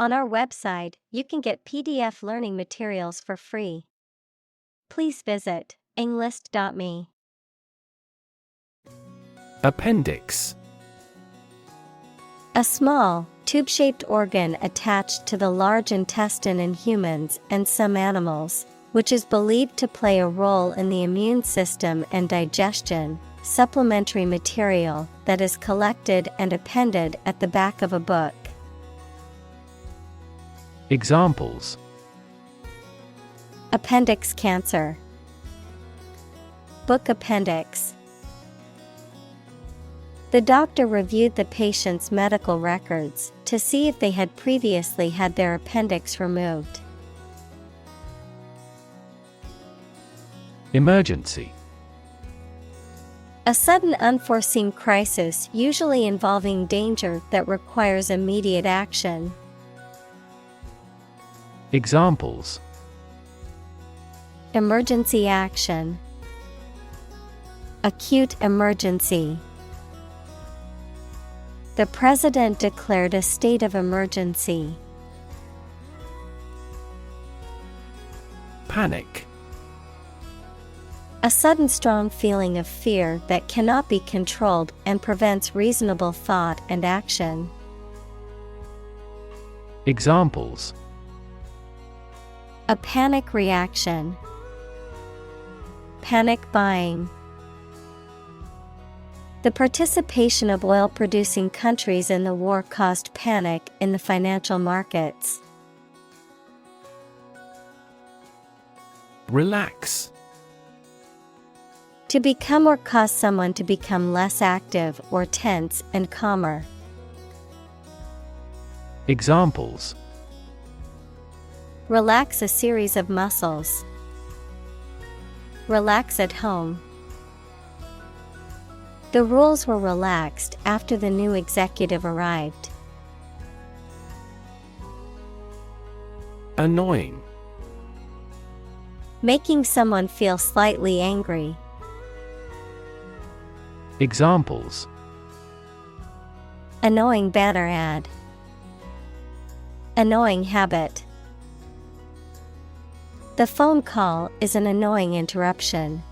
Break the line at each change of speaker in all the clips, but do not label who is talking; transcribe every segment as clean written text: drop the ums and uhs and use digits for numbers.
On our website, you can get PDF learning materials for free. Please visit englist.me.
Appendix.
A small, tube-shaped organ attached to the large intestine in humans and some animals, which is believed to play a role in the immune system and digestion. Supplementary material that is collected and appended at the back of a book.
Examples:
Appendix cancer. Book appendix. The doctor reviewed the patient's medical records to see if they had previously had their appendix removed.
Emergency.
A sudden unforeseen crisis usually involving danger that requires immediate action.
Examples:
Emergency action. Acute emergency. The president declared a state of emergency.
Panic.
A sudden strong feeling of fear that cannot be controlled and prevents reasonable thought and action.
Examples:
A panic reaction. Panic buying. The participation of oil-producing countries in the war caused panic in the financial markets.
Relax.
To become or cause someone to become less active or tense and calmer.
Examples:
Relax a series of muscles. Relax at home. The rules were relaxed after the new executive arrived.
Annoying.
Making someone feel slightly angry.
Examples:
Annoying banner ad. Annoying habit. The phone call is an annoying interruption.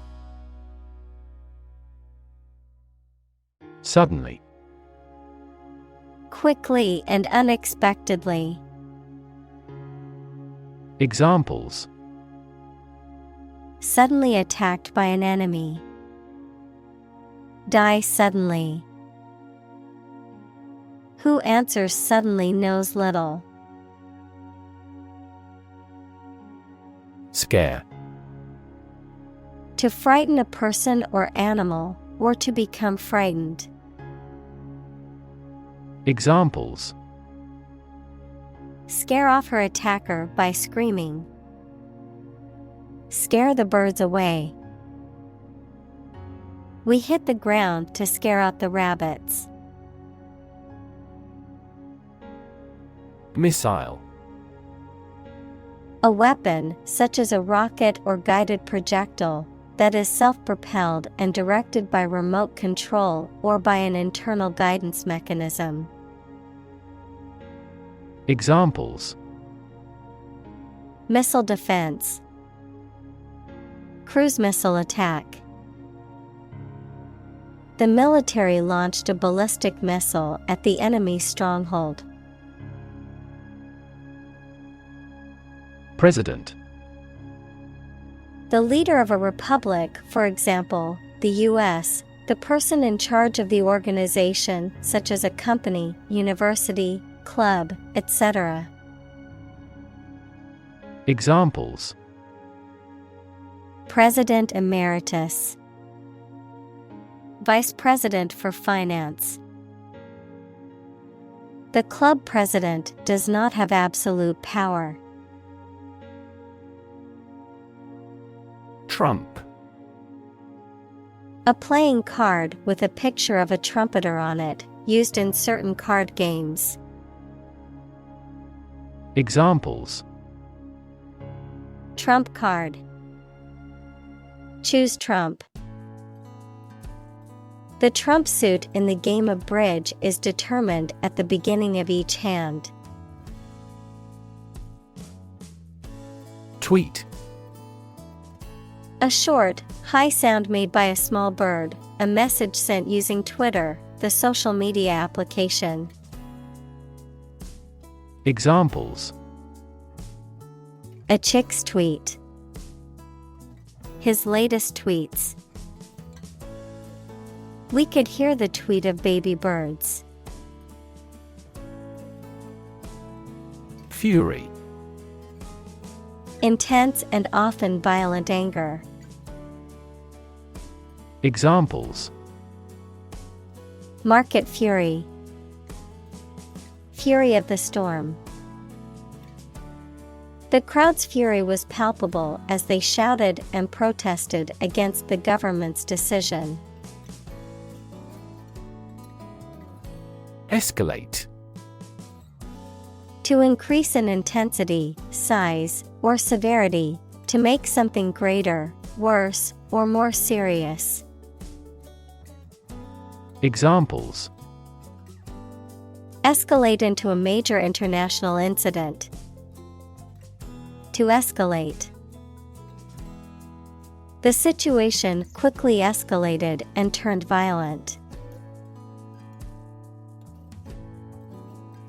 Suddenly.
Quickly and unexpectedly.
Examples:
Suddenly attacked by an enemy. Die suddenly. Who answers suddenly knows little.
Scare.
To frighten a person or animal, or to become frightened.
Examples:
Scare off her attacker by screaming. Scare the birds away. We hit the ground to scare out the rabbits.
Missile.
A weapon, such as a rocket or guided projectile, that is self-propelled and directed by remote control or by an internal guidance mechanism.
Examples:
Missile defense. Cruise missile attack. The military launched a ballistic missile at the enemy's stronghold.
President.
The leader of a republic, for example, the U.S., the person in charge of the organization, such as a company, university, club, etc.
Examples:
President Emeritus. Vice President for Finance. The club president does not have absolute power.
Trump.
A playing card with a picture of a trumpeter on it, used in certain card games.
Examples:
Trump card. Choose Trump. The trump suit in the game of bridge is determined at the beginning of each hand.
Tweet.
A short, high sound made by a small bird, a message sent using Twitter, the social media application.
Examples:
A chick's tweet. His latest tweets. We could hear the tweet of baby birds.
Fury.
Intense and often violent anger.
Examples:
Market fury. Fury of the storm. The crowd's fury was palpable as they shouted and protested against the government's decision.
Escalate.
To increase in intensity, size, or severity, to make something greater, worse, or more serious.
Examples:
Escalate into a major international incident. To escalate. The situation quickly escalated and turned violent.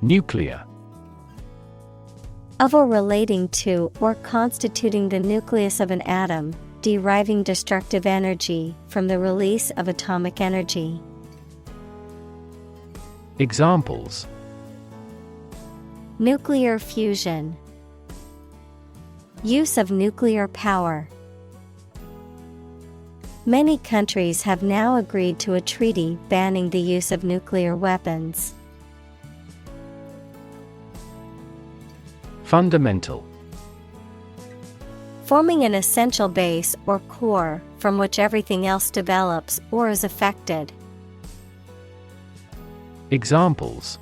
Nuclear.
Of or relating to or constituting the nucleus of an atom, deriving destructive energy from the release of atomic energy.
Examples:
Nuclear fusion. Use of nuclear power. Many countries have now agreed to a treaty banning the use of nuclear weapons.
Fundamental.
Forming an essential base or core from which everything else develops or is affected.
Examples: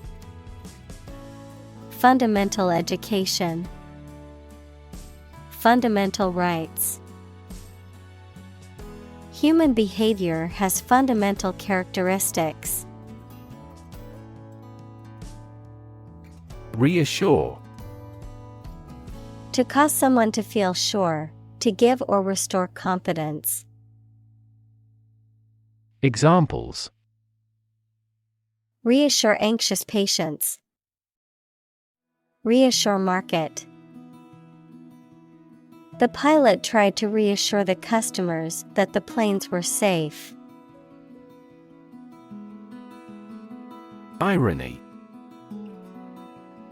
Fundamental education. Fundamental rights. Human behavior has fundamental characteristics.
Reassure.
To cause someone to feel sure, to give or restore confidence.
Examples:
Reassure anxious patients. Reassure market. The pilot tried to reassure the customers that the planes were safe.
Irony.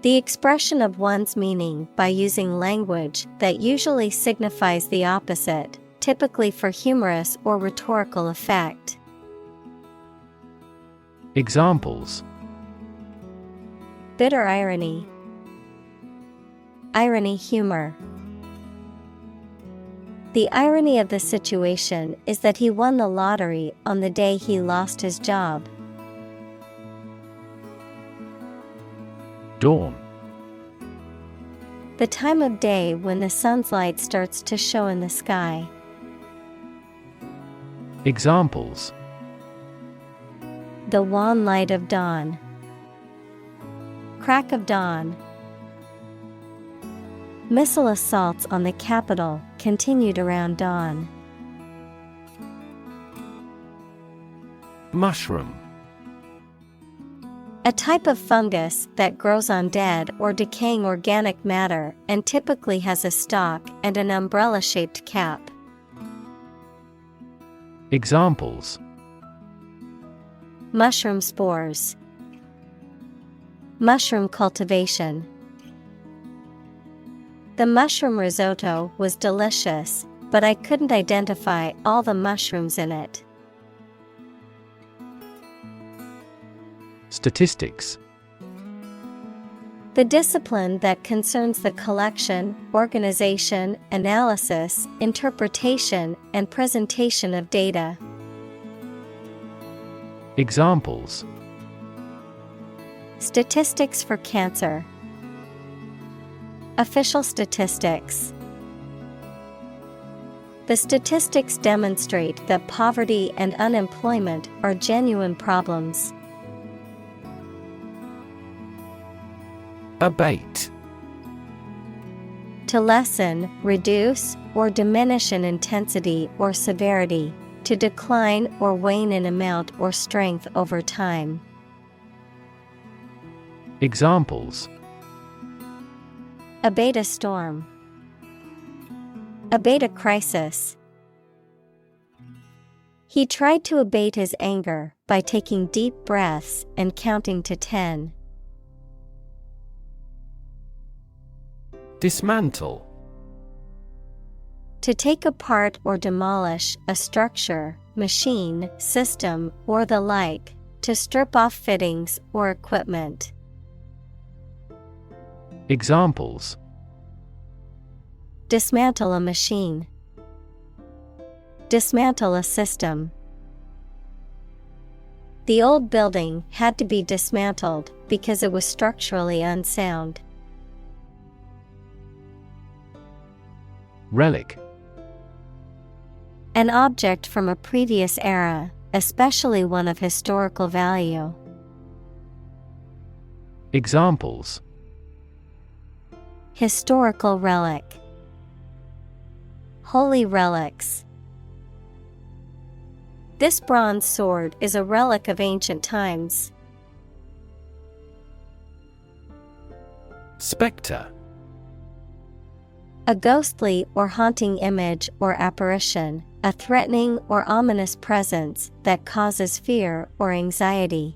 The expression of one's meaning by using language that usually signifies the opposite, typically for humorous or rhetorical effect.
Examples:
Bitter irony. Irony humor. The irony of the situation is that he won the lottery on the day he lost his job.
Dawn.
The time of day when the sun's light starts to show in the sky.
Examples:
The wan light of dawn. Crack of dawn. Missile assaults on the capital continued around dawn.
Mushroom.
A type of fungus that grows on dead or decaying organic matter and typically has a stalk and an umbrella-shaped cap.
Examples:
Mushroom spores. Mushroom cultivation. The mushroom risotto was delicious, but I couldn't identify all the mushrooms in it.
Statistics.
The discipline that concerns the collection, organization, analysis, interpretation, and presentation of data.
Examples:
Statistics for cancer. Official statistics. The statistics demonstrate that poverty and unemployment are genuine problems.
Abate.
To lessen, reduce, or diminish in intensity or severity. To decline or wane in amount or strength over time.
Examples:
Abate a storm. Abate a crisis. He tried to abate his anger by taking deep breaths and counting to 10.
Dismantle.
To take apart or demolish a structure, machine, system, or the like. To strip off fittings or equipment.
Examples:
Dismantle a machine. Dismantle a system. The old building had to be dismantled because it was structurally unsound.
Relic.
An object from a previous era, especially one of historical value.
Examples:
Historical relic. Holy relics. This bronze sword is a relic of ancient times.
Spectre.
A ghostly or haunting image or apparition, a threatening or ominous presence that causes fear or anxiety.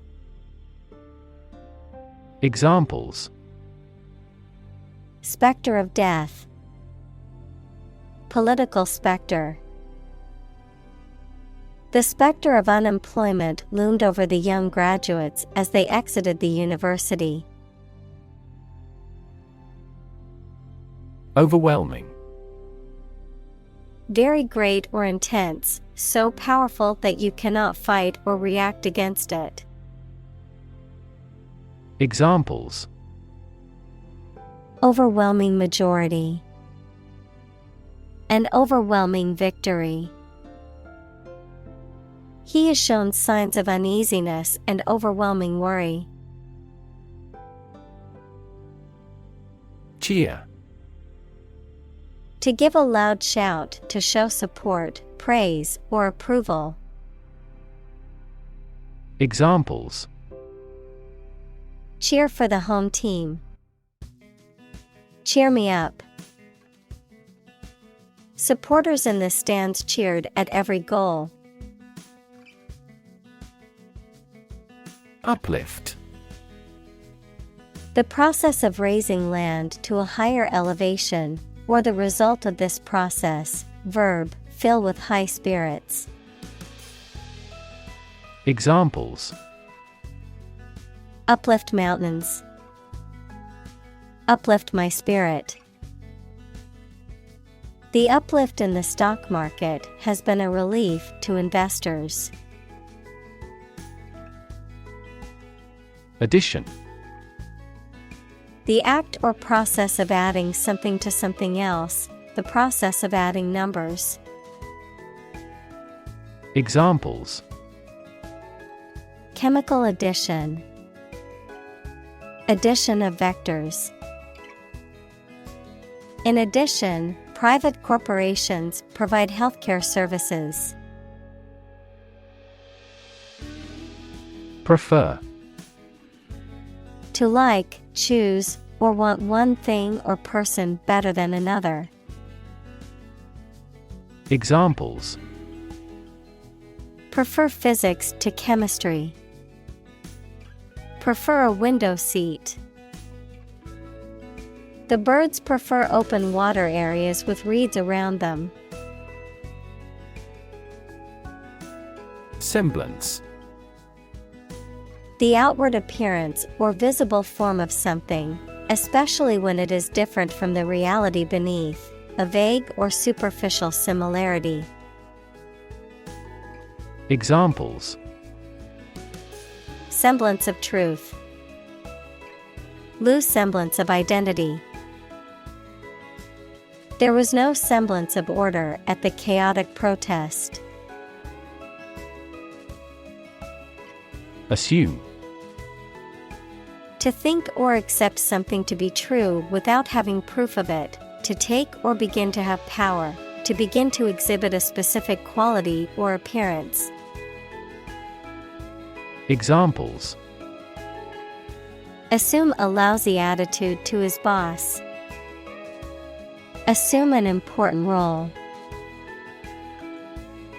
Examples:
Spectre of death. Political spectre. The spectre of unemployment loomed over the young graduates as they exited the university.
Overwhelming.
Very great or intense, so powerful that you cannot fight or react against it.
Examples:
Overwhelming majority. An overwhelming victory. He has shown signs of uneasiness and overwhelming worry.
Cheer.
To give a loud shout to show support, praise, or approval.
Examples:
Cheer for the home team. Cheer me up. Supporters in the stands cheered at every goal.
Uplift.
The process of raising land to a higher elevation, or the result of this process. Verb, fill with high spirits.
Examples:
Uplift mountains. Uplift my spirit. The uplift in the stock market has been a relief to investors.
Addition.
The act or process of adding something to something else, the process of adding numbers.
Examples:
Chemical addition. Addition of vectors. In addition, private corporations provide healthcare services.
Prefer.
To like, choose, or want one thing or person better than another.
Examples:
Prefer physics to chemistry. Prefer a window seat. The birds prefer open water areas with reeds around them.
Semblance.
The outward appearance or visible form of something, especially when it is different from the reality beneath, a vague or superficial similarity.
Examples:
Semblance of truth. Lose semblance of identity. There was no semblance of order at the chaotic protest.
Assume.
To think or accept something to be true without having proof of it, to take or begin to have power, to begin to exhibit a specific quality or appearance.
Examples:
Assume a lousy attitude to his boss. Assume an important role.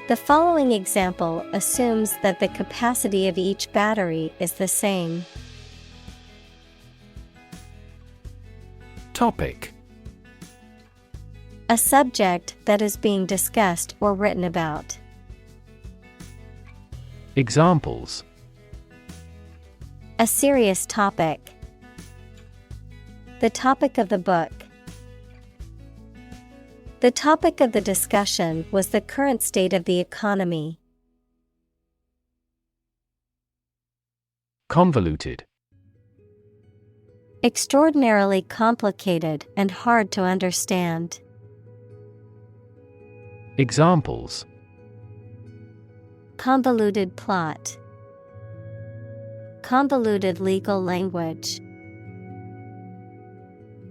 The following example assumes that the capacity of each battery is the same.
Topic:
A subject that is being discussed or written about.
Examples:
A serious topic. The topic of the book. The topic of the discussion was the current state of the economy.
Convoluted.
Extraordinarily complicated and hard to understand.
Examples:
Convoluted plot. Convoluted legal language.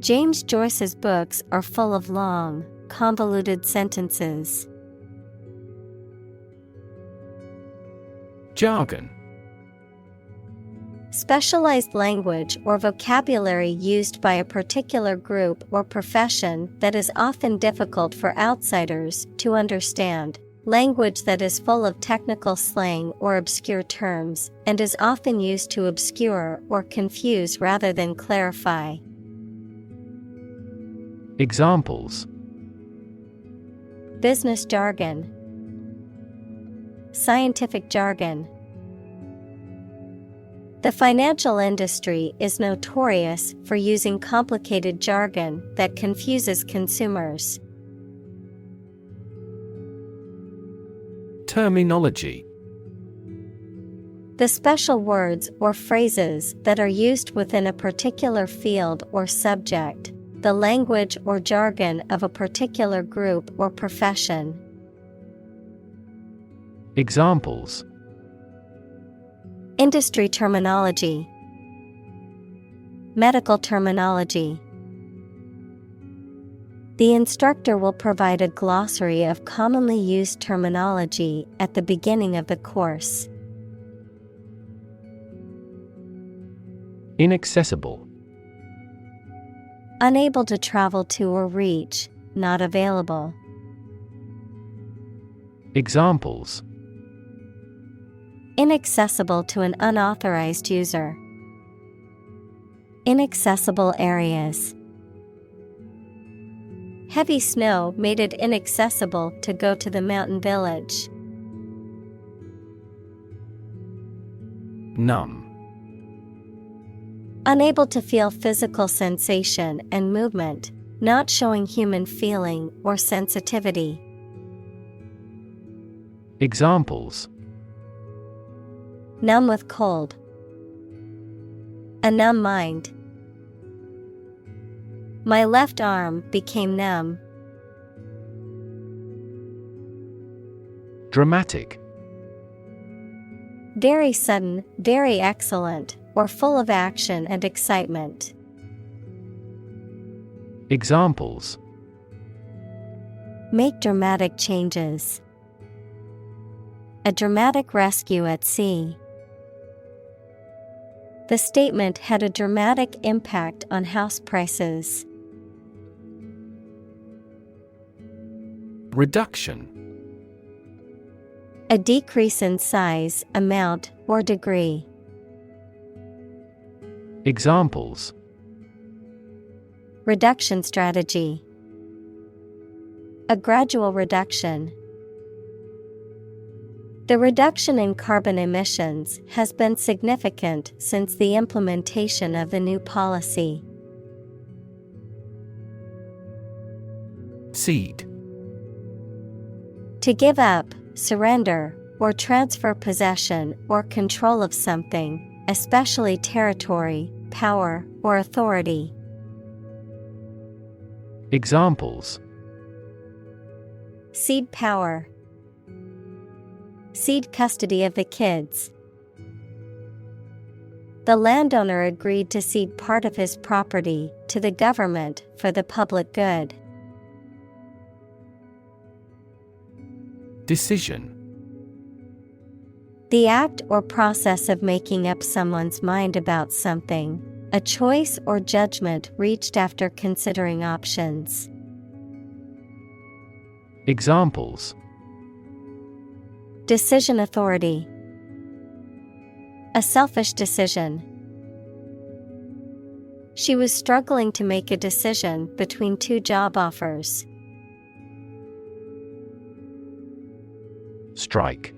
James Joyce's books are full of long, convoluted sentences.
Jargon.
Specialized language or vocabulary used by a particular group or profession that is often difficult for outsiders to understand. Language that is full of technical slang or obscure terms, and is often used to obscure or confuse rather than clarify.
Examples:
Business jargon. Scientific jargon. The financial industry is notorious for using complicated jargon that confuses consumers.
Terminology.
The special words or phrases that are used within a particular field or subject, the language or jargon of a particular group or profession.
Examples:
Industry terminology. Medical terminology. The instructor will provide a glossary of commonly used terminology at the beginning of the course.
Inaccessible.
Unable to travel to or reach, not available.
Examples:
Inaccessible to an unauthorized user. Inaccessible areas. Heavy snow made it inaccessible to go to the mountain village.
Numb.
Unable to feel physical sensation and movement, not showing human feeling or sensitivity.
Examples:
Numb with cold. A numb mind. My left arm became numb.
Dramatic.
Very sudden, very excellent, or full of action and excitement.
Examples:
Make dramatic changes. A dramatic rescue at sea. The statement had a dramatic impact on house prices.
Reduction.
A decrease in size, amount, or degree.
Examples:
Reduction strategy. A gradual reduction. The reduction in carbon emissions has been significant since the implementation of the new policy.
Cede.
To give up, surrender, or transfer possession or control of something, especially territory, power, or authority.
Examples:
Cede power. Cede custody of the kids. The landowner agreed to cede part of his property to the government for the public good.
Decision.
The act or process of making up someone's mind about something, a choice or judgment reached after considering options.
Examples:
Decision authority. A selfish decision. She was struggling to make a decision between two job offers.
Strike.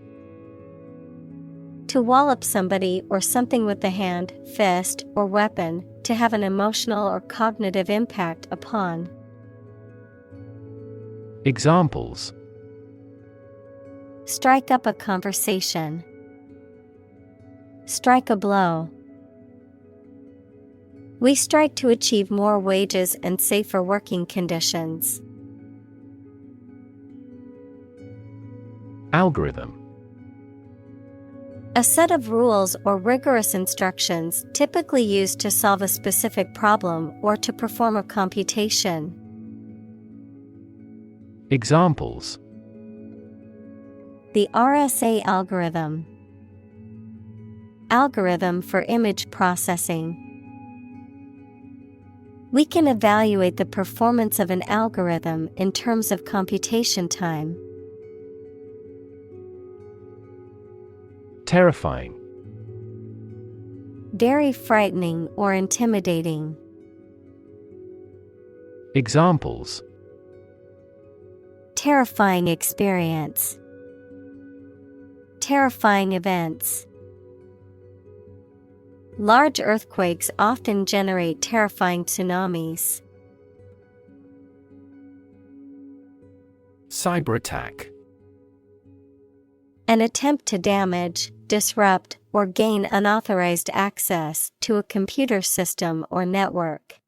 To wallop somebody or something with the hand, fist, or weapon, to have an emotional or cognitive impact upon.
Examples:
Strike up a conversation. Strike a blow. We strike to achieve more wages and safer working conditions.
Algorithm.
A set of rules or rigorous instructions typically used to solve a specific problem or to perform a computation.
Examples:
The RSA algorithm. Algorithm for image processing. We can evaluate the performance of an algorithm in terms of computation time.
Terrifying.
Very frightening or intimidating.
Examples:
Terrifying experience. Terrifying events. Large earthquakes often generate terrifying tsunamis.
Cyber attack.
An attempt to damage, disrupt, or gain unauthorized access to a computer system or network.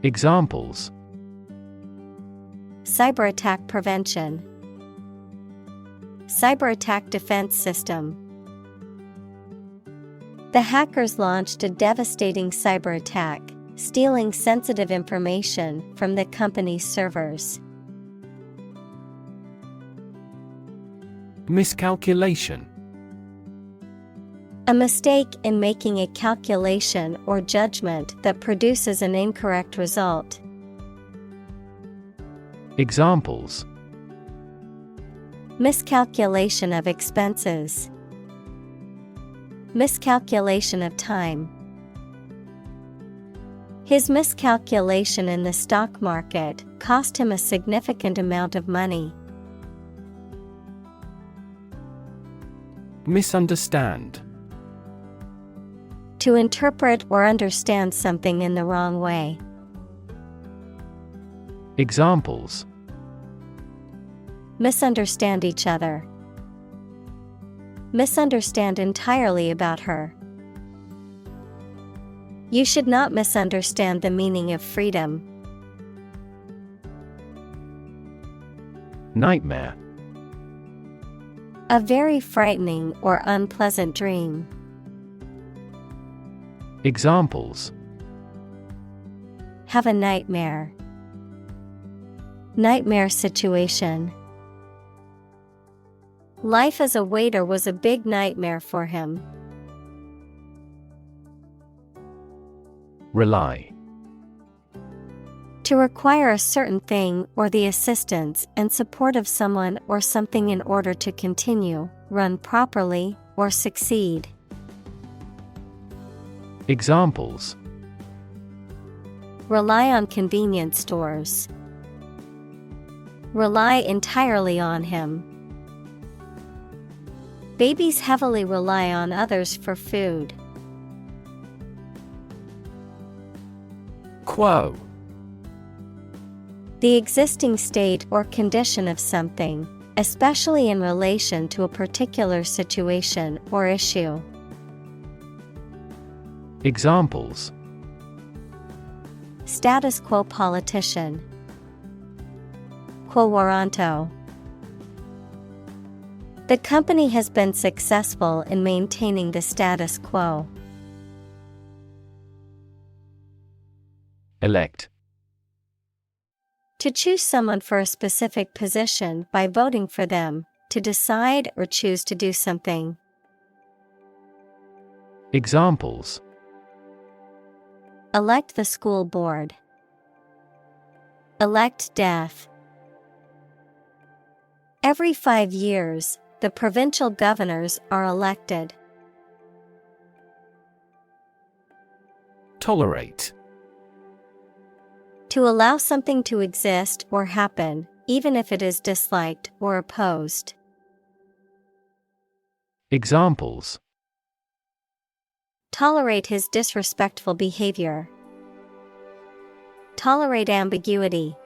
Examples:
Cyber attack prevention. Cyber attack defense system. The hackers launched a devastating cyber attack, stealing sensitive information from the company's servers.
Miscalculation.
A mistake in making a calculation or judgment that produces an incorrect result.
Examples:
Miscalculation of expenses. Miscalculation of time. His miscalculation in the stock market cost him a significant amount of money.
Misunderstand.
To interpret or understand something in the wrong way.
Examples:
Misunderstand each other. Misunderstand entirely about her. You should not misunderstand the meaning of freedom.
Nightmare.
A very frightening or unpleasant dream.
Examples:
Have a nightmare. Nightmare situation. Life as a waiter was a big nightmare for him.
Rely.
To require a certain thing or the assistance and support of someone or something in order to continue, run properly, or succeed.
Examples:
Rely on convenience stores. Rely entirely on him. Babies heavily rely on others for food.
Quo.
The existing state or condition of something, especially in relation to a particular situation or issue.
Examples:
Status quo politician. Quo warranto. The company has been successful in maintaining the status quo.
Elect.
To choose someone for a specific position by voting for them, to decide or choose to do something.
Examples:
Elect the school board. Elect death. Every 5 years, the provincial governors are elected.
Tolerate.
To allow something to exist or happen, even if it is disliked or opposed.
Examples:
Tolerate his disrespectful behavior. Tolerate ambiguity.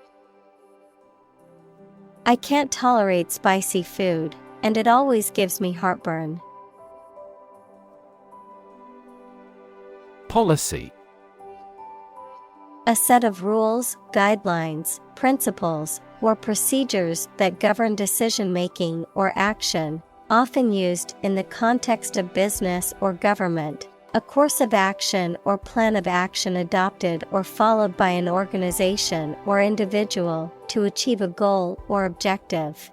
I can't tolerate spicy food, and it always gives me heartburn.
Policy.
A set of rules, guidelines, principles, or procedures that govern decision-making or action, often used in the context of business or government. A course of action or plan of action adopted or followed by an organization or individual to achieve a goal or objective.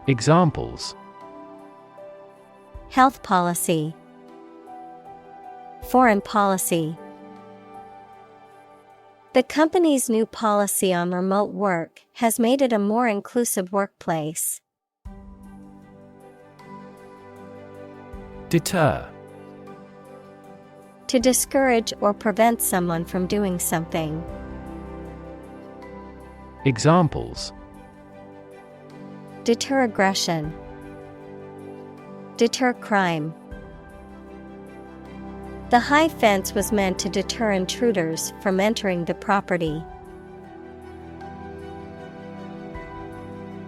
Examples:
Health policy. Foreign policy. The company's new policy on remote work has made it a more inclusive workplace.
Deter.
To discourage or prevent someone from doing something.
Examples:
Deter aggression. Deter crime. The high fence was meant to deter intruders from entering the property.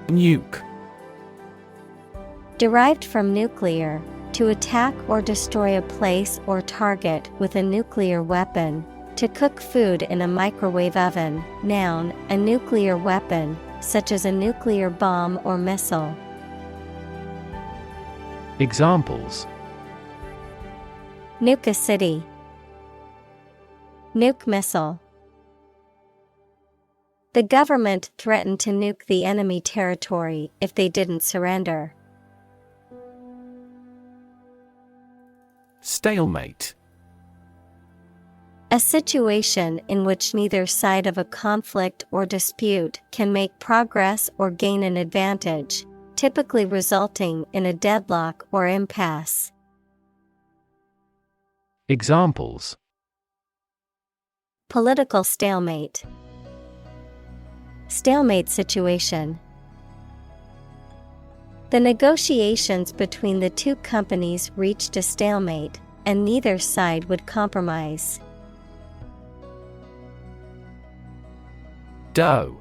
Nuke.
Derived from nuclear, to attack or destroy a place or target with a nuclear weapon. To cook food in a microwave oven. Noun, a nuclear weapon, such as a nuclear bomb or missile.
Examples:
Nuke a city. Nuke missile. The government threatened to nuke the enemy territory if they didn't surrender.
Stalemate.
A situation in which neither side of a conflict or dispute can make progress or gain an advantage, typically resulting in a deadlock or impasse.
Examples:
Political stalemate. Stalemate situation. The negotiations between the two companies reached a stalemate, and neither side would compromise.
Doe.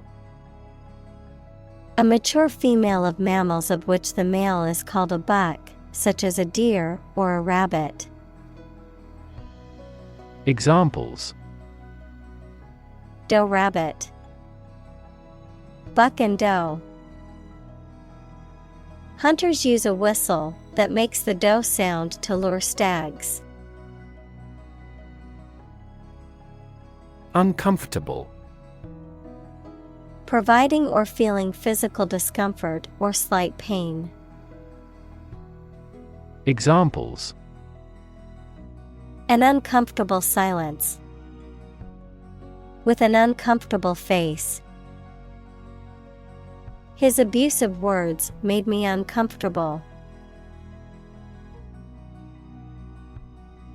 A mature female of mammals of which the male is called a buck, such as a deer or a rabbit.
Examples:
Doe rabbit. Buck and doe. Hunters use a whistle that makes the doe sound to lure stags.
Uncomfortable.
Providing or feeling physical discomfort or slight pain.
Examples:
An uncomfortable silence. With an uncomfortable face. His abusive words made me uncomfortable.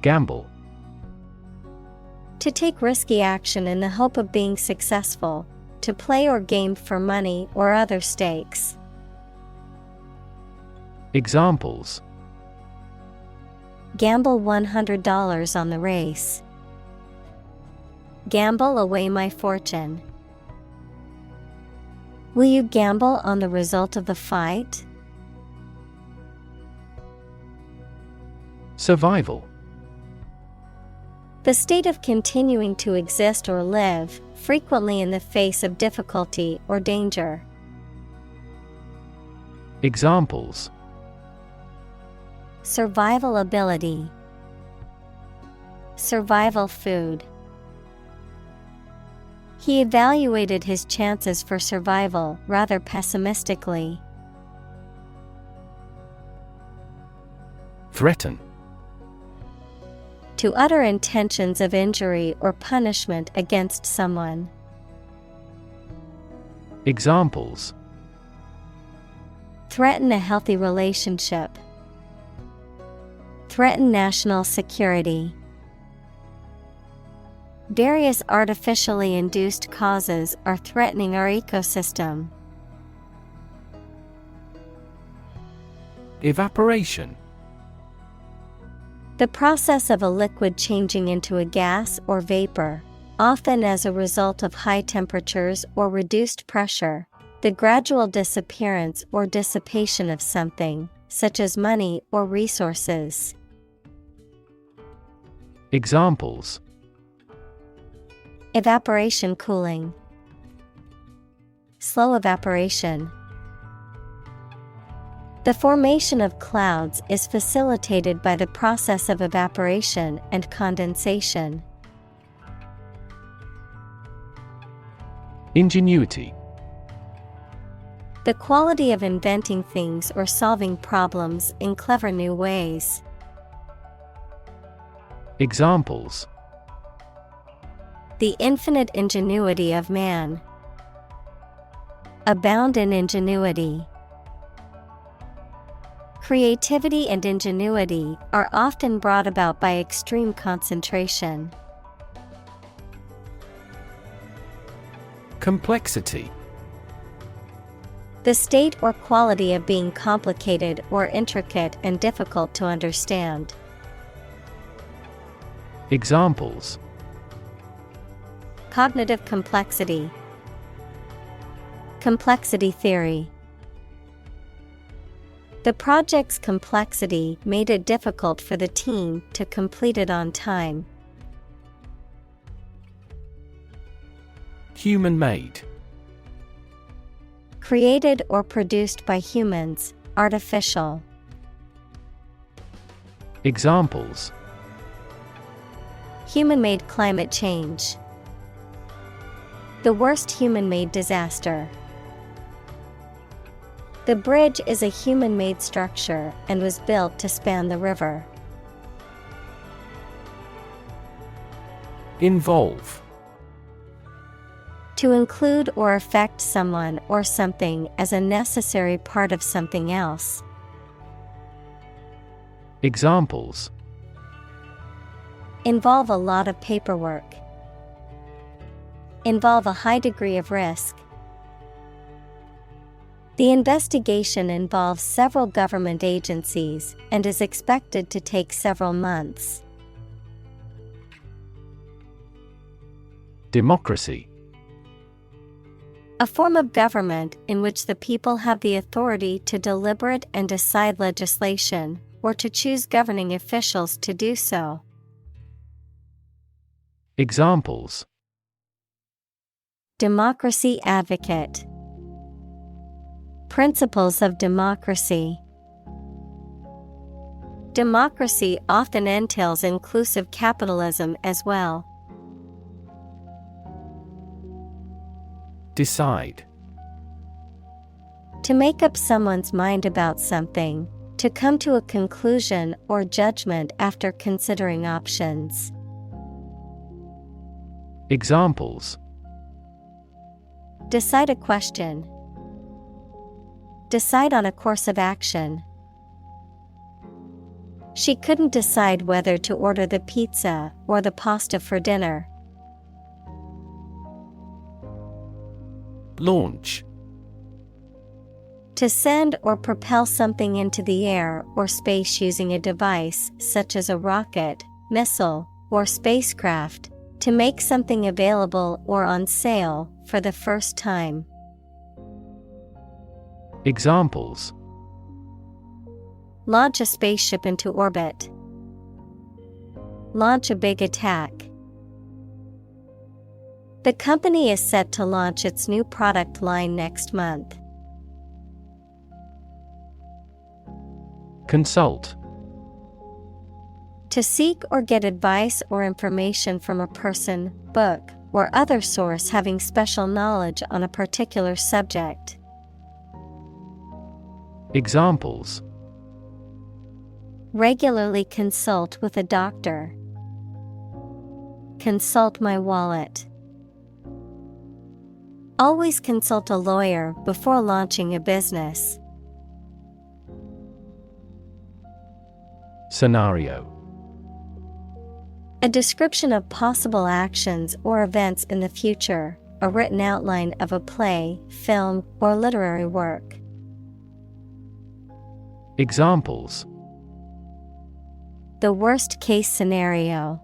Gamble.
To take risky action in the hope of being successful. To play or game for money or other stakes.
Examples:
Gamble $100 on the race. Gamble away my fortune. Will you gamble on the result of the fight?
Survival.
The state of continuing to exist or live, frequently in the face of difficulty or danger.
Examples:
Survival ability. Survival food. He evaluated his chances for survival rather pessimistically.
Threaten.
To utter intentions of injury or punishment against someone.
Examples:
threaten a healthy relationship. Threaten national security. Various artificially induced causes are threatening our ecosystem.
Evaporation.
The process of a liquid changing into a gas or vapor, often as a result of high temperatures or reduced pressure. The gradual disappearance or dissipation of something, such as money or resources.
Examples:
evaporation cooling. Slow evaporation. The formation of clouds is facilitated by the process of evaporation and condensation.
Ingenuity.
The quality of inventing things or solving problems in clever new ways.
Examples:
the infinite ingenuity of man. Abound in ingenuity. Creativity and ingenuity are often brought about by extreme concentration.
Complexity.
The state or quality of being complicated or intricate and difficult to understand.
Examples:
cognitive complexity. Complexity theory. The project's complexity made it difficult for the team to complete it on time.
Human-made.
Created or produced by humans, artificial.
Examples:
human-made climate change. The worst human-made disaster. The bridge is a human-made structure and was built to span the river.
Involve.
To include or affect someone or something as a necessary part of something else.
Examples:
involve a lot of paperwork. Involve a high degree of risk. The investigation involves several government agencies and is expected to take several months.
Democracy.
A form of government in which the people have the authority to deliberate and decide legislation, or to choose governing officials to do so.
Examples:
democracy advocate. Principles of democracy. Democracy often entails inclusive capitalism as well.
Decide.
To make up someone's mind about something, to come to a conclusion or judgment after considering options.
Examples:
decide a question. Decide on a course of action. She couldn't decide whether to order the pizza or the pasta for dinner.
Launch.
To send or propel something into the air or space using a device such as a rocket, missile, or spacecraft. To make something available or on sale for the first time.
Examples:
launch a spaceship into orbit. Launch a big attack. The company is set to launch its new product line next month.
Consult.
To seek or get advice or information from a person, book, or other source having special knowledge on a particular subject.
Examples:
Regularly consult with a doctor. Consult my wallet. Always consult a lawyer before launching a business.
Scenario:
A description of possible actions or events in the future, a written outline of a play, film, or literary work.
Examples:
The worst case scenario.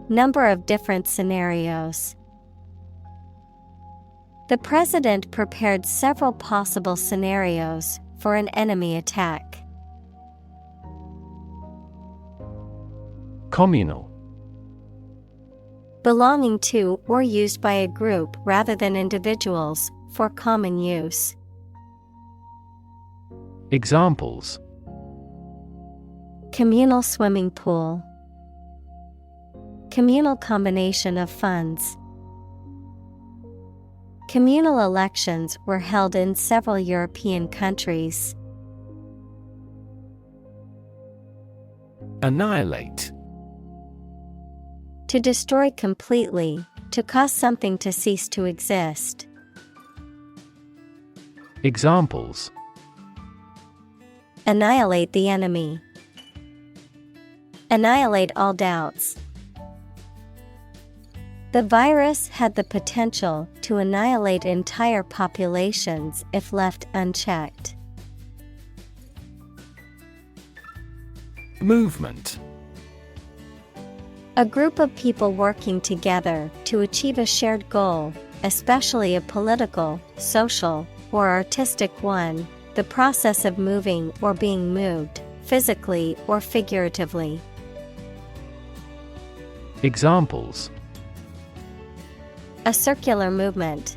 Number of different scenarios. The president prepared several possible scenarios for an enemy attack.
Communal:
Belonging to or used by a group rather than individuals, for common use.
Examples:
Communal swimming pool. Communal combination of funds. Communal elections were held in several European countries.
Annihilate:
To destroy completely, to cause something to cease to exist.
Examples:
Annihilate the enemy. Annihilate all doubts. The virus had the potential to annihilate entire populations if left unchecked.
Movement:
A group of people working together to achieve a shared goal, especially a political, social, or artistic one, the process of moving or being moved, physically or figuratively.
Examples:
A circular movement.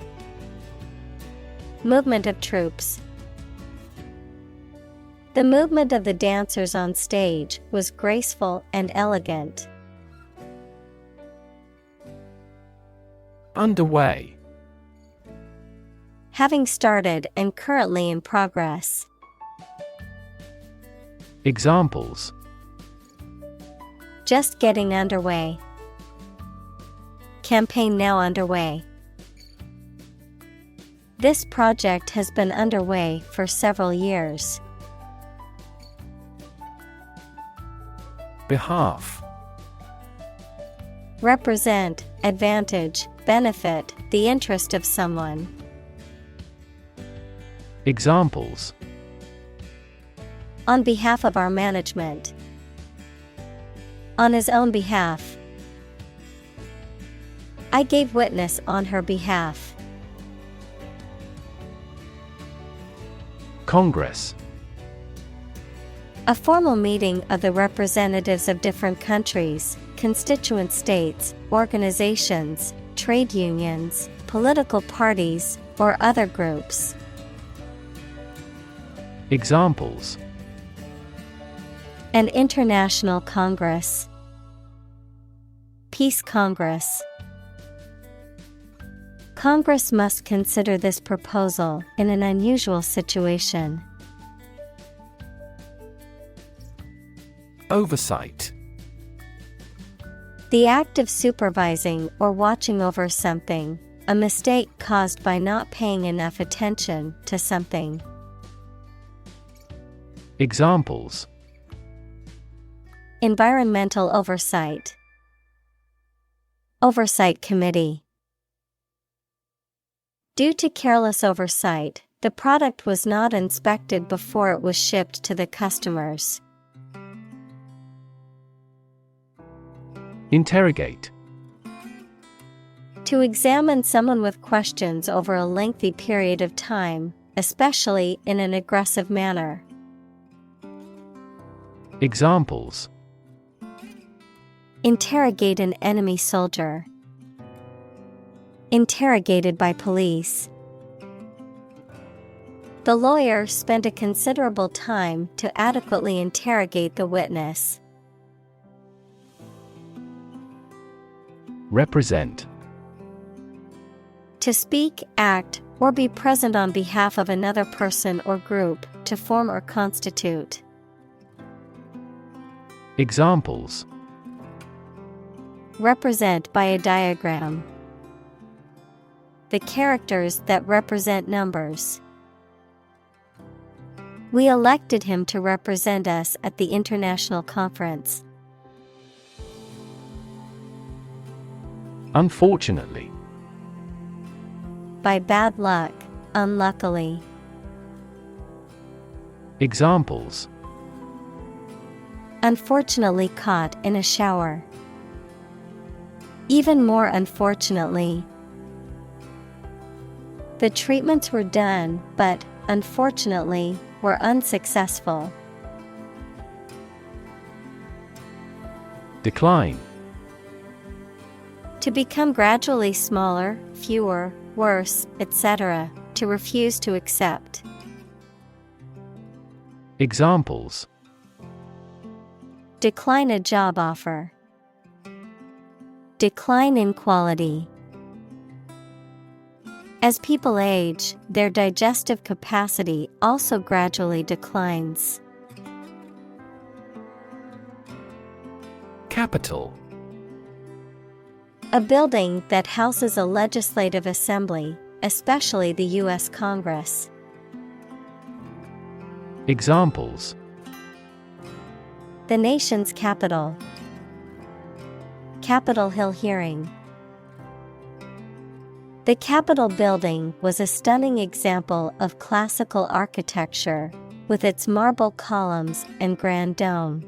Movement of troops. The movement of the dancers on stage was graceful and elegant.
Underway:
Having started and currently in progress.
Examples:
Just getting underway. Campaign now underway. This project has been underway for several years.
Behalf:
Represent, advantage, benefit, the interest of someone.
Examples:
On behalf of our management. On his own behalf. I gave witness on her behalf.
Congress:
A formal meeting of the representatives of different countries, constituent states, organizations, trade unions, political parties, or other groups.
Examples:
An international congress. Peace Congress. Congress must consider this proposal in an unusual situation.
Oversight:
The act of supervising or watching over something, a mistake caused by not paying enough attention to something.
Examples:
Environmental oversight. Oversight committee. Due to careless oversight, the product was not inspected before it was shipped to the customers.
Interrogate:
To examine someone with questions over a lengthy period of time, especially in an aggressive manner.
Examples:
Interrogate an enemy soldier. Interrogated by police. The lawyer spent a considerable time to adequately interrogate the witness.
Represent.
To speak, act, or be present on behalf of another person or group, to form or constitute.
Examples.
Represent by a diagram. The characters that represent numbers. We elected him to represent us at the international conference.
Unfortunately.
By bad luck, unluckily.
Examples.
Unfortunately caught in a shower. Even more unfortunately. The treatments were done, but, unfortunately, were unsuccessful.
Decline.
To become gradually smaller, fewer, worse, etc., to refuse to accept.
Examples.
Decline a job offer. Decline in quality. As people age, their digestive capacity also gradually declines.
Capital.
A building that houses a legislative assembly, especially the U.S. Congress.
Examples.
The nation's capital. Capitol Hill hearing. The Capitol building was a stunning example of classical architecture, with its marble columns and grand dome.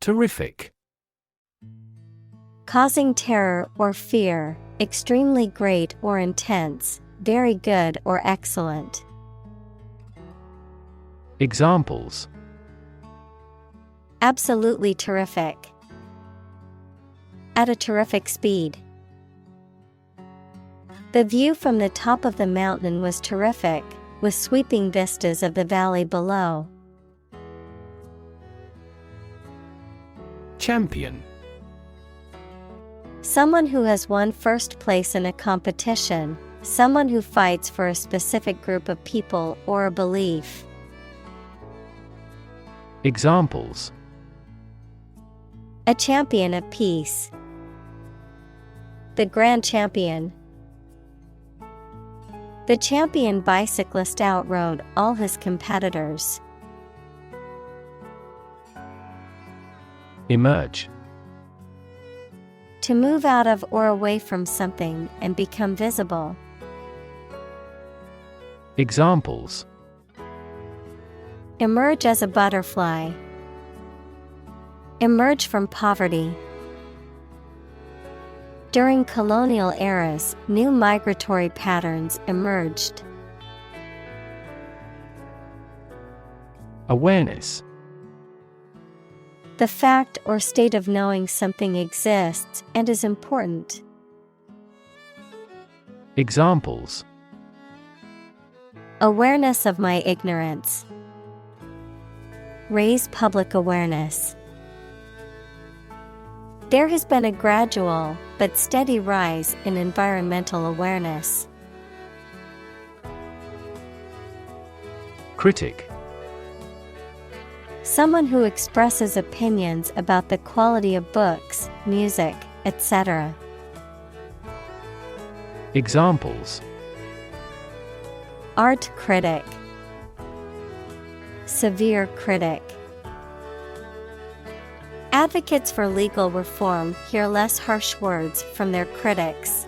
Terrific.
Causing terror or fear, extremely great or intense, very good or excellent.
Examples.
Absolutely terrific. At a terrific speed. The view from the top of the mountain was terrific, with sweeping vistas of the valley below.
Champion.
Someone who has won first place in a competition, someone who fights for a specific group of people or a belief.
Examples.
A champion of peace. The grand champion. The champion bicyclist outrode all his competitors.
Emerge.
To move out of or away from something and become visible.
Examples.
Emerge as a butterfly. Emerge from poverty. During colonial eras, new migratory patterns emerged.
Awareness.
The fact or state of knowing something exists and is important.
Examples.
Awareness of my ignorance. Raise public awareness. There has been a gradual but steady rise in environmental awareness.
Critic.
Someone who expresses opinions about the quality of books, music, etc.
Examples.
Art critic. Severe critic. Advocates for legal reform hear less harsh words from their critics.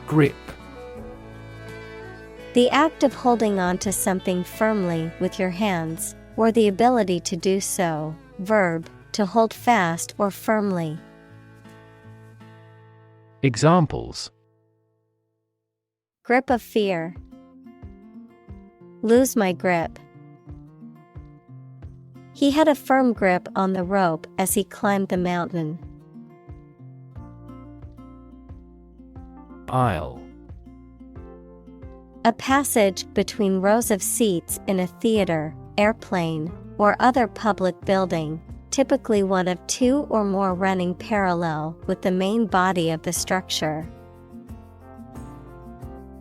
Grip.
The act of holding on to something firmly with your hands, or the ability to do so. Verb, to hold fast or firmly.
Examples.
Grip of fear. Lose my grip. He had a firm grip on the rope as he climbed the mountain.
Aisle.
A passage between rows of seats in a theater, airplane, or other public building, typically one of two or more running parallel with the main body of the structure.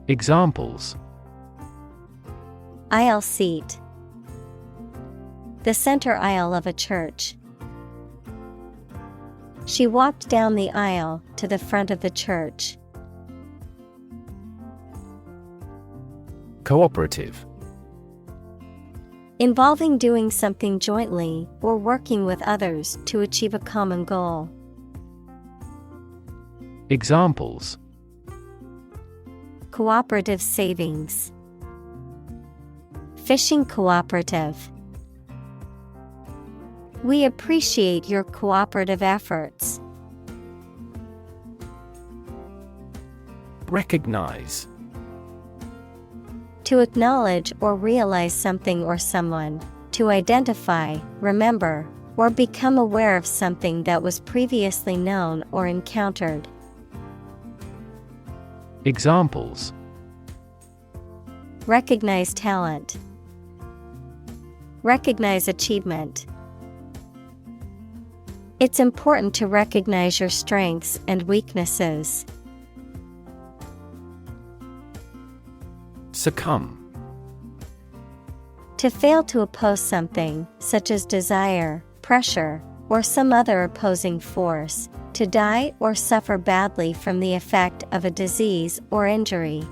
Examples:
Aisle seat. The center aisle of a church. She walked down the aisle to the front of the church.
Cooperative.
Involving doing something jointly or working with others to achieve a common goal.
Examples:
Cooperative savings. Fishing cooperative. We appreciate your cooperative efforts.
Recognize.
To acknowledge or realize something or someone, to identify, remember, or become aware of something that was previously known or encountered.
Examples:
Recognize talent. Recognize achievement. It's important to recognize your strengths and weaknesses.
Succumb.
To fail to oppose something, such as desire, pressure, or some other opposing force, to die or suffer badly from the effect of a disease or injury.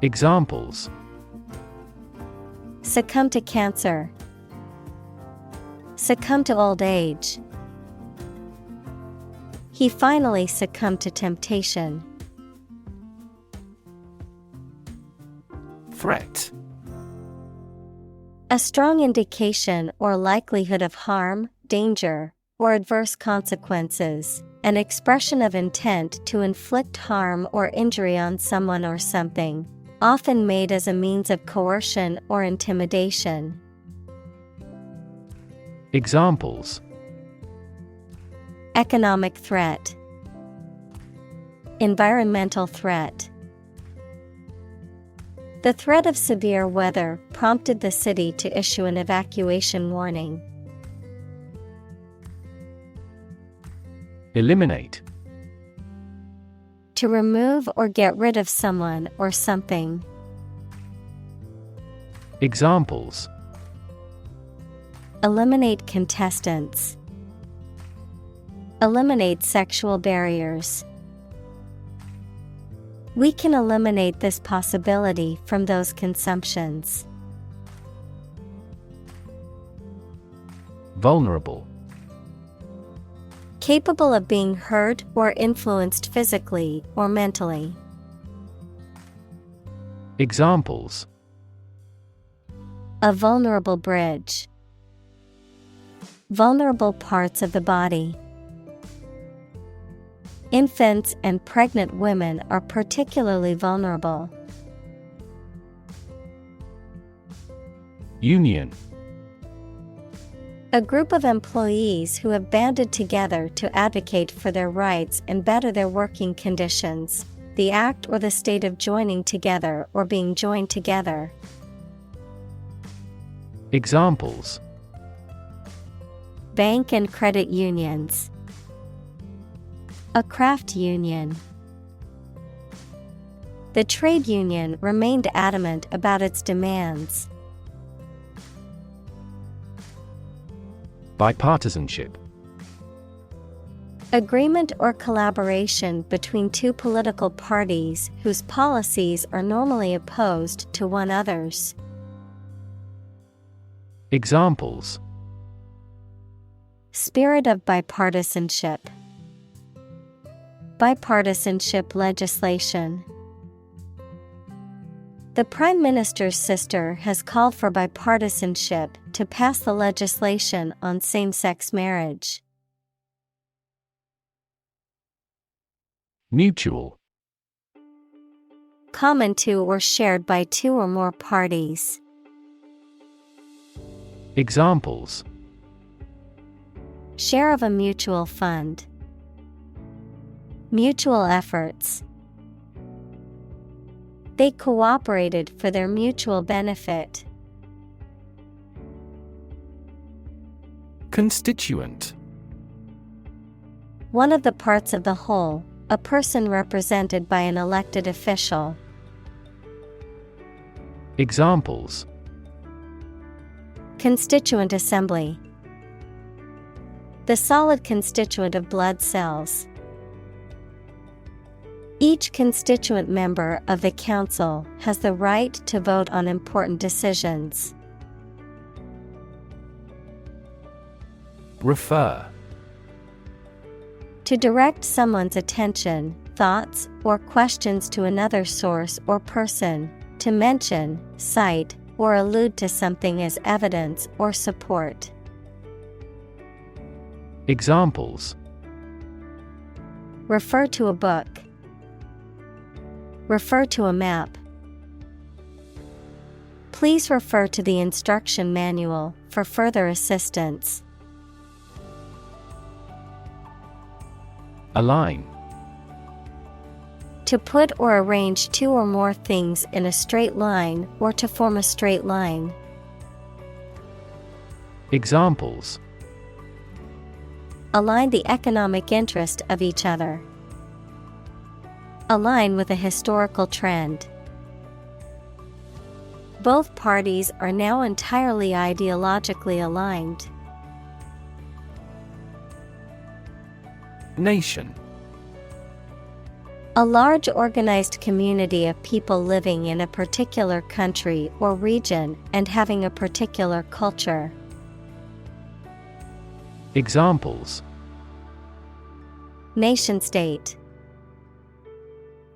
Examples:
Succumb to cancer. Succumb to old age. He finally succumbed to temptation.
Threat.
A strong indication or likelihood of harm, danger, or adverse consequences, an expression of intent to inflict harm or injury on someone or something, often made as a means of coercion or intimidation.
Examples:
Economic threat. Environmental threat. The threat of severe weather prompted the city to issue an evacuation warning.
Eliminate.
To remove or get rid of someone or something.
Examples:
Eliminate contestants. Eliminate sexual barriers. We can eliminate this possibility from those consumptions.
Vulnerable.
Capable of being hurt or influenced physically or mentally.
Examples:
A vulnerable bridge. Vulnerable parts of the body. Infants and pregnant women are particularly vulnerable.
Union.
A group of employees who have banded together to advocate for their rights and better their working conditions. The act or the state of joining together or being joined together.
Examples:
Bank and credit unions. A craft union. The trade union remained adamant about its demands.
Bipartisanship.
Agreement or collaboration between two political parties whose policies are normally opposed to one another's.
Examples:
Spirit of bipartisanship. Bipartisanship legislation. The Prime Minister's sister has called for bipartisanship to pass the legislation on same-sex marriage.
Mutual.
Common to or shared by two or more parties.
Examples:
Share of a mutual fund. Mutual efforts. They cooperated for their mutual benefit.
Constituent.
One of the parts of the whole, a person represented by an elected official.
Examples:
Constituent assembly. The solid constituent of blood cells. Each constituent member of the council has the right to vote on important decisions.
Refer.
To direct someone's attention, thoughts, or questions to another source or person, to mention, cite, or allude to something as evidence or support.
Examples:
Refer to a book. Refer to a map. Please refer to the instruction manual for further assistance.
Align.
To put or arrange two or more things in a straight line or to form a straight line.
Examples:
Align the economic interest of each other. Align with a historical trend. Both parties are now entirely ideologically aligned.
Nation.
A large organized community of people living in a particular country or region and having a particular culture.
Examples:
Nation-state.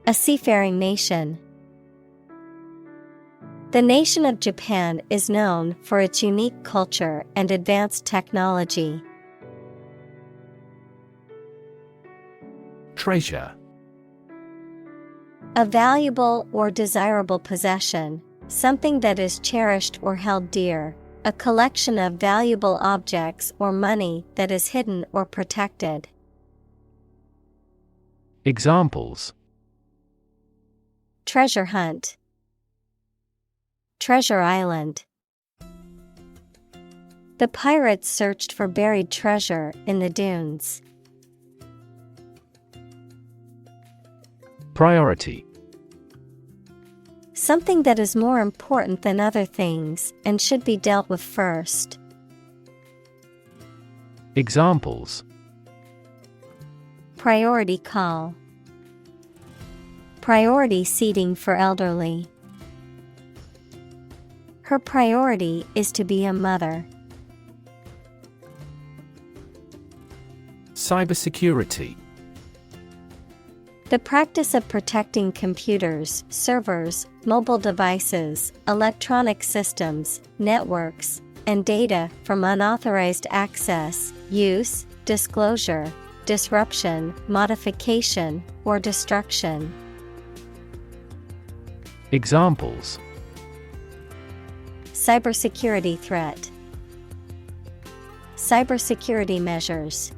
A seafaring nation. The nation of Japan is known for its unique culture and advanced technology.
Treasure.
A valuable or desirable possession, something that is cherished or held dear, a collection of valuable objects or money that is hidden or protected.
Examples:
Treasure hunt. Treasure Island. The pirates searched for buried treasure in the dunes.
Priority.
Something that is more important than other things and should be dealt with first.
Examples:
Priority call. Priority seating for elderly. Her priority is to be a mother.
Cybersecurity.
The practice of protecting computers, servers, mobile devices, electronic systems, networks, and data from unauthorized access, use, disclosure, disruption, modification, or destruction.
Examples:
Cybersecurity threat. Cybersecurity measures.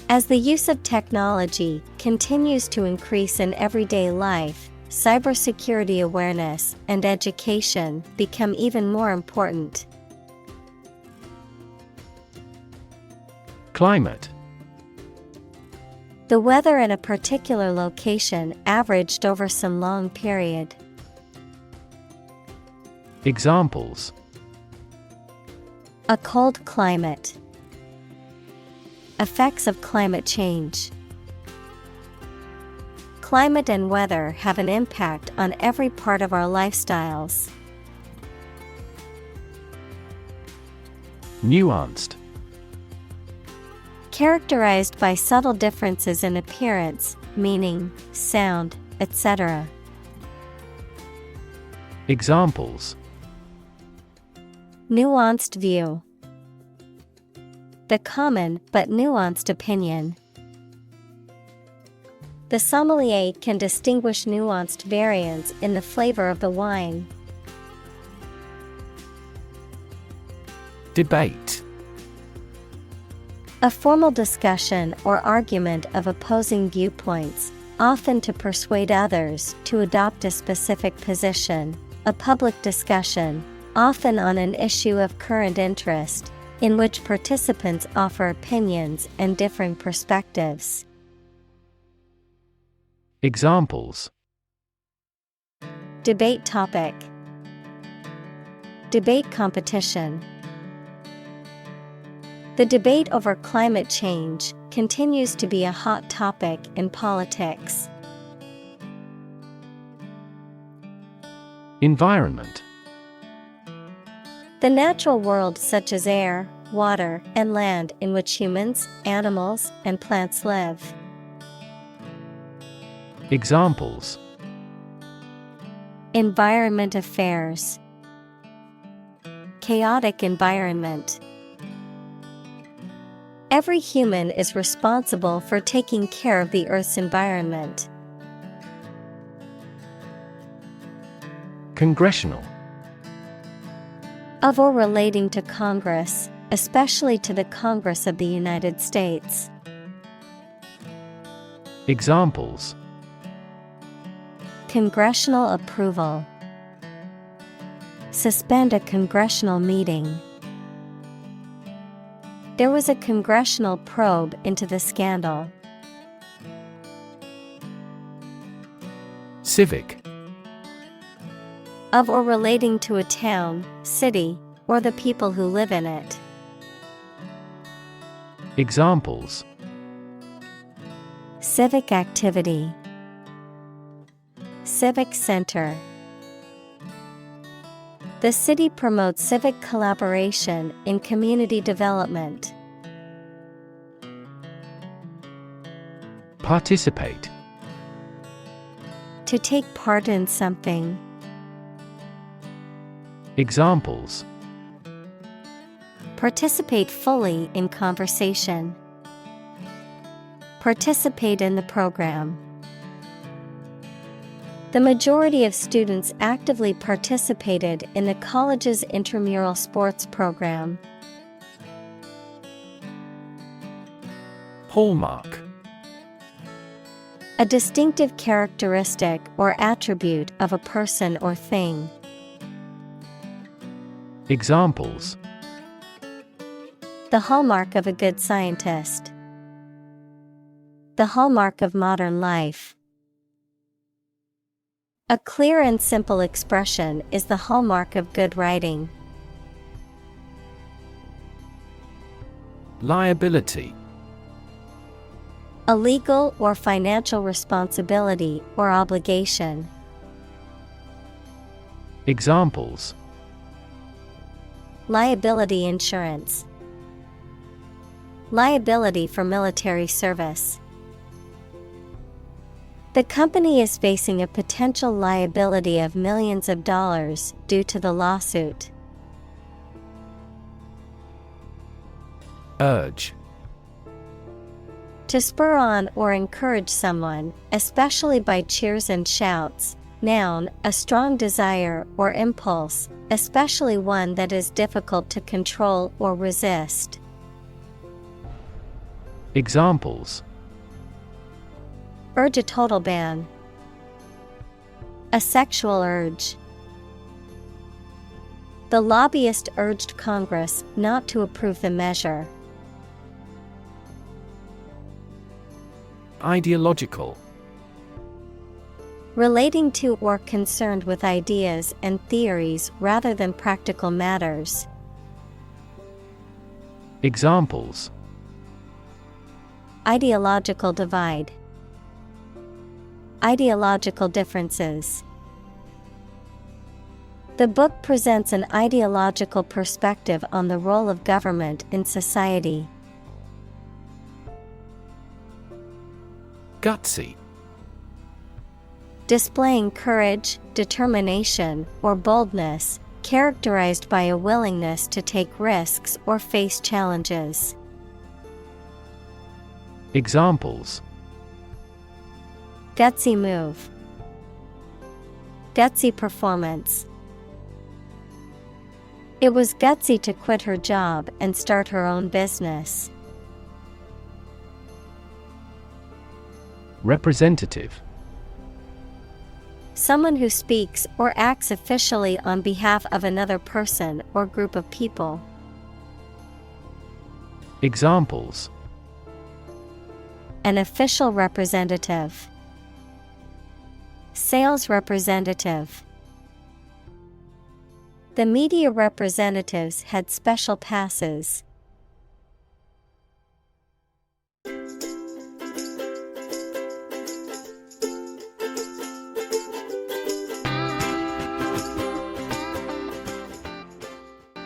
As the use of technology continues to increase in everyday life, cybersecurity awareness and education become even more important.
Climate.
The weather in a particular location averaged over some long period.
Examples:
A cold climate. Effects of climate change. Climate and weather have an impact on every part of our lifestyles.
Nuanced.
Characterized by subtle differences in appearance, meaning, sound, etc.
Examples:
Nuanced view. The common but nuanced opinion. The sommelier can distinguish nuanced variants in the flavor of the wine.
Debate.
A formal discussion or argument of opposing viewpoints, often to persuade others to adopt a specific position. A public discussion, often on an issue of current interest, in which participants offer opinions and differing perspectives.
Examples:
Debate topic. Debate competition. The debate over climate change continues to be a hot topic in politics.
Environment.
The natural world such as air, water, and land in which humans, animals, and plants live.
Examples:
Environment affairs. Chaotic environment. Every human is responsible for taking care of the Earth's environment.
Congressional.
Of or relating to Congress, especially to the Congress of the United States.
Examples:
Congressional approval. Suspend a congressional meeting. There was a congressional probe into the scandal.
Civic.
Of or relating to a town, city, or the people who live in it.
Examples:
Civic activity. Civic center. The city promotes civic collaboration in community development.
Participate.
To take part in something.
Examples:
Participate fully in conversation. Participate in the program. The majority of students actively participated in the college's intramural sports program.
Hallmark.
A distinctive characteristic or attribute of a person or thing.
Examples:
The hallmark of a good scientist. The hallmark of modern life. A clear and simple expression is the hallmark of good writing.
Liability.
A legal or financial responsibility or obligation.
Examples:
Liability insurance. Liability for military service. The company is facing a potential liability of millions of dollars due to the lawsuit.
Urge.
To spur on or encourage someone, especially by cheers and shouts. Noun, a strong desire or impulse, especially one that is difficult to control or resist.
Examples:
Urge a total ban. A sexual urge. The lobbyist urged Congress not to approve the measure.
Ideological.
Relating to or concerned with ideas and theories rather than practical matters.
Examples:
Ideological divide. Ideological differences. The book presents an ideological perspective on the role of government in society.
Gutsy.
Displaying courage, determination, or boldness, characterized by a willingness to take risks or face challenges.
Examples:
Gutsy move. Gutsy performance. It was gutsy to quit her job and start her own business.
Representative.
Someone who speaks or acts officially on behalf of another person or group of people.
Examples:
An official representative. Sales representative. The media representatives had special passes.